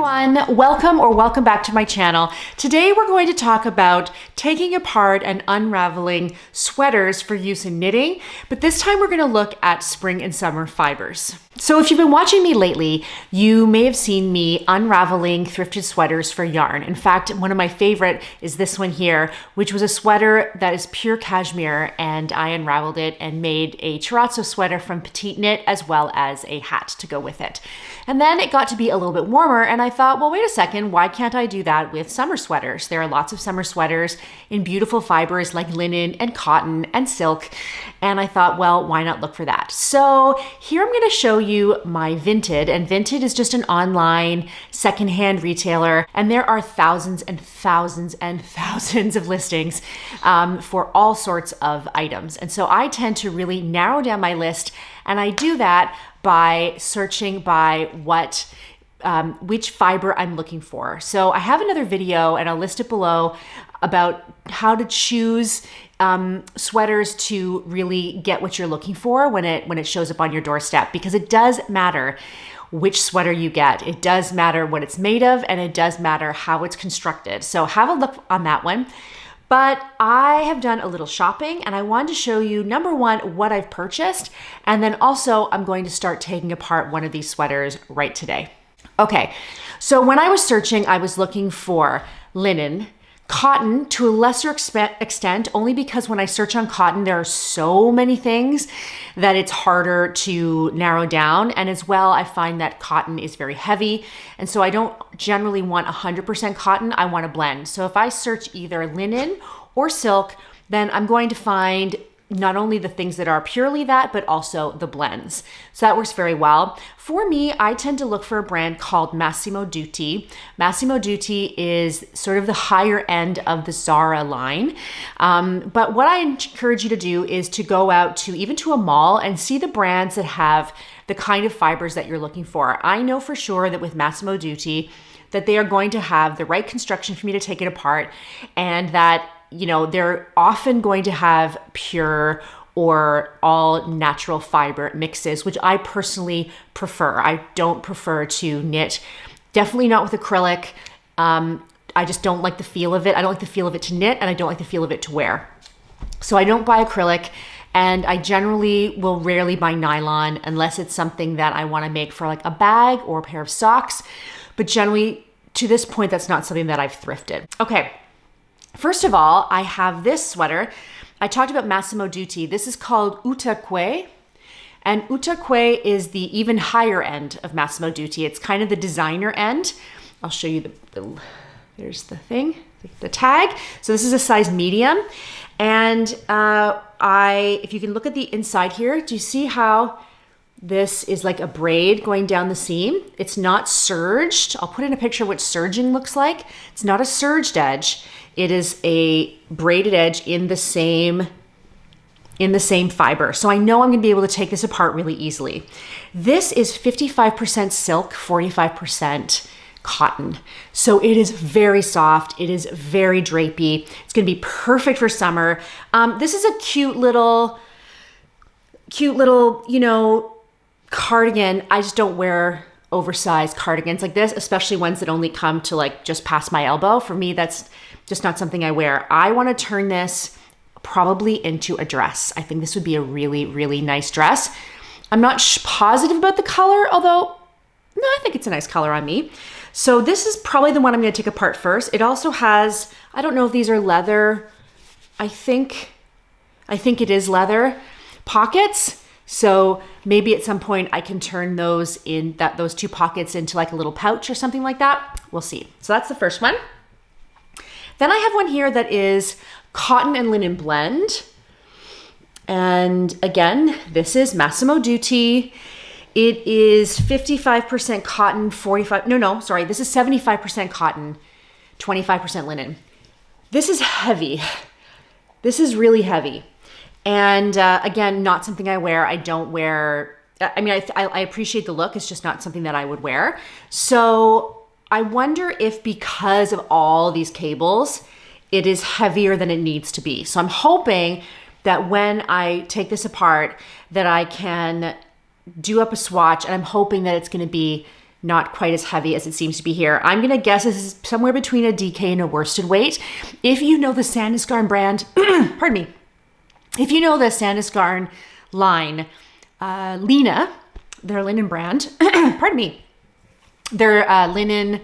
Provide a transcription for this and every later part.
everyone, welcome back to my channel. Today we're going to talk about taking apart and unraveling sweaters for use in knitting, but this time we're going to look at spring and summer fibers. So if you've been watching me lately, you may have seen me unraveling thrifted sweaters for yarn. In fact, one of my favorite is this one here, which was a sweater that is pure cashmere, and I unraveled it and made a terrazzo sweater from petite knit as well as a hat to go with it. And then it got to be a little bit warmer and I thought, well, wait a second, why can't I do that with summer sweaters? There are lots of summer sweaters in beautiful fibers like linen and cotton and silk. And I thought, well, why not look for that? So here I'm going to show you my Vinted, and Vinted is just an online secondhand retailer. And there are thousands and thousands and thousands of listings for all sorts of items. And so I tend to really narrow down my list, and I do that by searching by which fiber I'm looking for. So I have another video, and I'll list it below, about how to choose sweaters to really get what you're looking for when it shows up on your doorstep, because it does matter which sweater you get. It does matter what it's made of, and it does matter how it's constructed. So have a look on that one. But I have done a little shopping, and I wanted to show you, number one, what I've purchased, and then also I'm going to start taking apart one of these sweaters right today. Okay, so when I was searching, I was looking for linen, cotton to a lesser extent, only because when I search on cotton, there are so many things that it's harder to narrow down. And as well, I find that cotton is very heavy. And so I don't generally want 100% cotton, I want a blend. So if I search either linen or silk, then I'm going to find not only the things that are purely that, but also the blends. So that works very well. For me, I tend to look for a brand called Massimo Dutti. Massimo Dutti is sort of the higher end of the Zara line. But what I encourage you to do is to go out to even to a mall and see the brands that have the kind of fibers that you're looking for. I know for sure that with Massimo Dutti, that they are going to have the right construction for me to take it apart, and that they're often going to have pure or all natural fiber mixes, which I personally prefer. I don't prefer to knit, definitely not with acrylic. I just don't like the feel of it. I don't like the feel of it to knit, and I don't like the feel of it to wear. So I don't buy acrylic, and I generally will rarely buy nylon unless it's something that I want to make for like a bag or a pair of socks. But generally, to this point, that's not something that I've thrifted. Okay. First of all, I have this sweater. I talked about Massimo Dutti. This is called Uterqüe, and Uterqüe is the even higher end of Massimo Dutti. It's kind of the designer end. I'll show you there's the thing, the tag. So this is a size medium, and if you can look at the inside here, do you see how this is like a braid going down the seam? It's not serged. I'll put in a picture of what serging looks like. It's not a serged edge. It is a braided edge in the same fiber. So I know I'm gonna be able to take this apart really easily. This is 55% silk, 45% cotton. So it is very soft. It is very drapey. It's gonna be perfect for summer. This is a cute little, cardigan. I just don't wear oversized cardigans like this, especially ones that only come to like just past my elbow. For me, that's just not something I wear. I want to turn this probably into a dress. I think this would be a really, really nice dress. I'm not positive about the color, although no, I think it's a nice color on me. So this is probably the one I'm going to take apart first. It also has, I don't know if these are leather. I think it is leather pockets. So maybe at some point I can turn those two pockets into like a little pouch or something like that. We'll see. So that's the first one. Then I have one here that is cotton and linen blend. And again, this is Massimo Dutti. It is 55% cotton, this is 75% cotton, 25% linen. This is heavy. This is really heavy. And again, not something I wear. I don't wear, I appreciate the look. It's just not something that I would wear. So I wonder if because of all these cables, it is heavier than it needs to be. So I'm hoping that when I take this apart, that I can do up a swatch, and I'm hoping that it's going to be not quite as heavy as it seems to be here. I'm gonna guess this is somewhere between a DK and a worsted weight. If you know the Sandisgarn brand, pardon me, if you know the Sandisgarn line, Lena, their linen brand, pardon me, their linen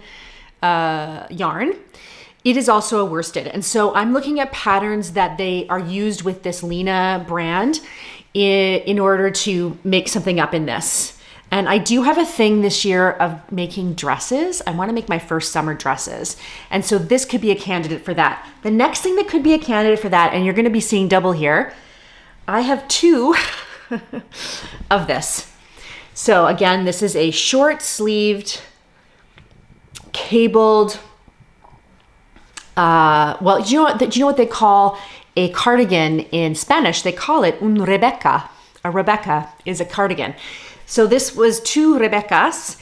yarn, it is also a worsted. And so I'm looking at patterns that they are used with this Lena brand in order to make something up in this. And I do have a thing this year of making dresses. I want to make my first summer dresses. And so this could be a candidate for that. The next thing that could be a candidate for that, and you're going to be seeing double here, I have two of this. So again, this is a short sleeved, cabled, well, do you know what they call a cardigan in Spanish? They call it un Rebeca. A Rebecca is a cardigan. So this was two Rebecas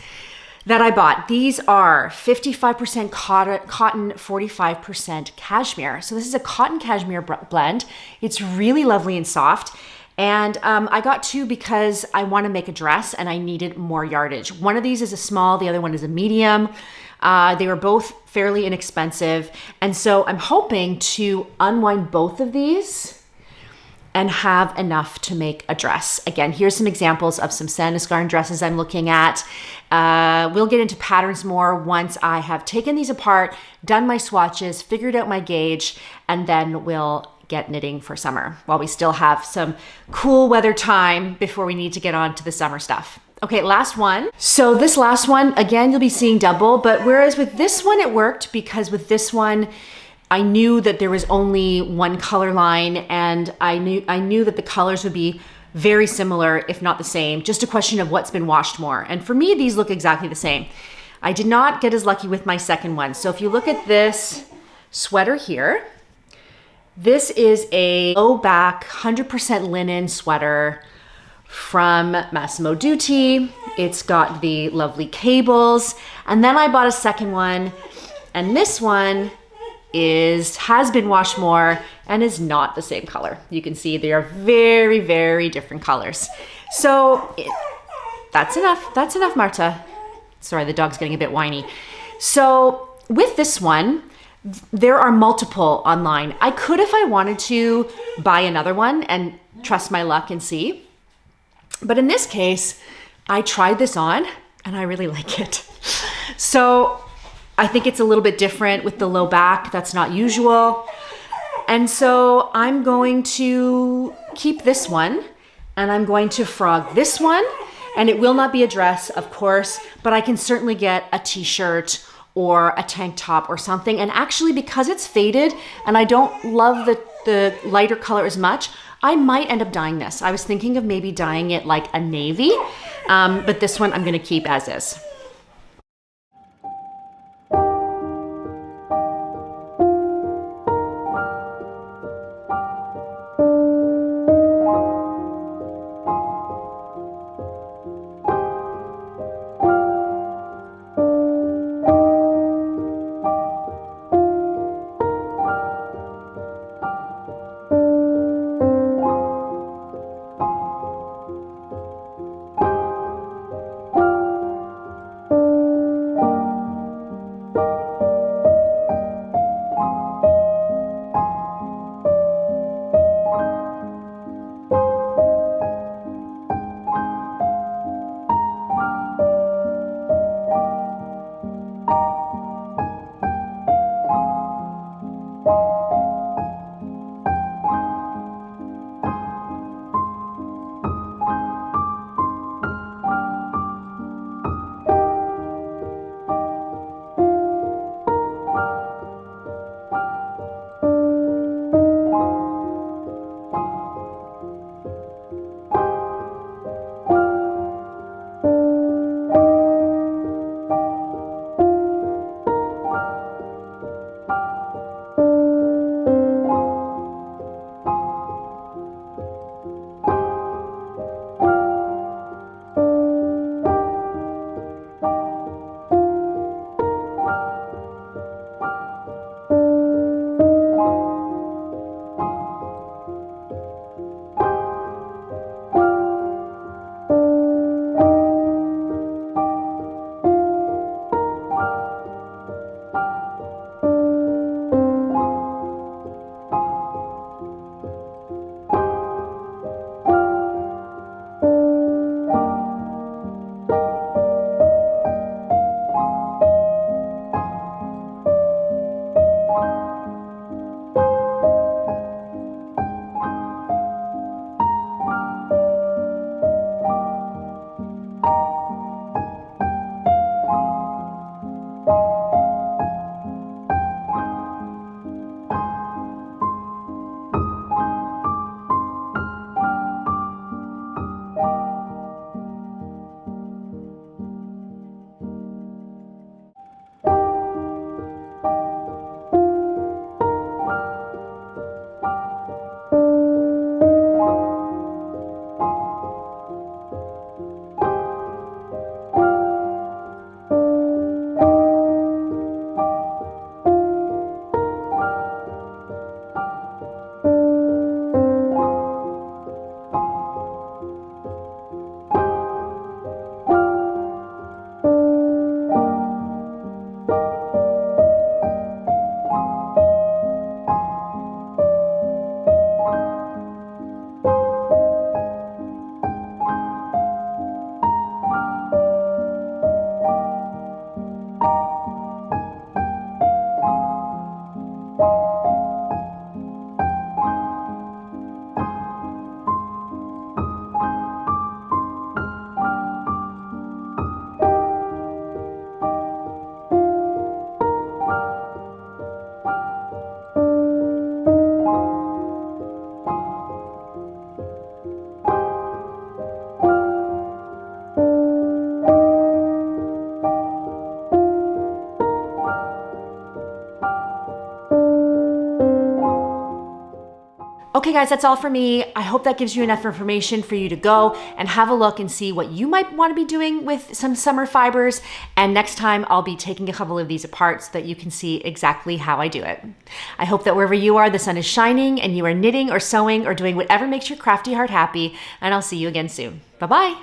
that I bought. These are 55% cotton, 45% cashmere. So this is a cotton cashmere blend. It's really lovely and soft. And I got two because I want to make a dress and I needed more yardage. One of these is a small, the other one is a medium. They were both fairly inexpensive. And so I'm hoping to unwind both of these and have enough to make a dress. Again, here's some examples of some Sandisgarn dresses I'm looking at. We'll get into patterns more once I have taken these apart, done my swatches, figured out my gauge, and then we'll get knitting for summer while we still have some cool weather time before we need to get on to the summer stuff. Okay, last one. So this last one, again, you'll be seeing double, but whereas with this one, it worked because with this one, I knew that there was only one color line and I knew that the colors would be very similar, if not the same, just a question of what's been washed more. And for me, these look exactly the same. I did not get as lucky with my second one. So if you look at this sweater here, this is a low back, 100% linen sweater from Massimo Dutti. It's got the lovely cables. And then I bought a second one, and this one has been washed more and is not the same color. You can see they are very, very different colors. So that's enough. That's enough, Marta. Sorry, the dog's getting a bit whiny. So with this one, there are multiple online. I could, if I wanted to, buy another one and trust my luck and see. But in this case, I tried this on and I really like it. So I think it's a little bit different with the low back. That's not usual. And so I'm going to keep this one and I'm going to frog this one. And it will not be a dress, of course, but I can certainly get a t-shirt or a tank top or something. And actually, because it's faded and I don't love the lighter color as much, I might end up dyeing this. I was thinking of maybe dyeing it like a navy, but this one I'm gonna keep as is. Okay guys, that's all for me. I hope that gives you enough information for you to go and have a look and see what you might want to be doing with some summer fibers. And next time I'll be taking a couple of these apart so that you can see exactly how I do it. I hope that wherever you are, the sun is shining and you are knitting or sewing or doing whatever makes your crafty heart happy. And I'll see you again soon. Bye-bye.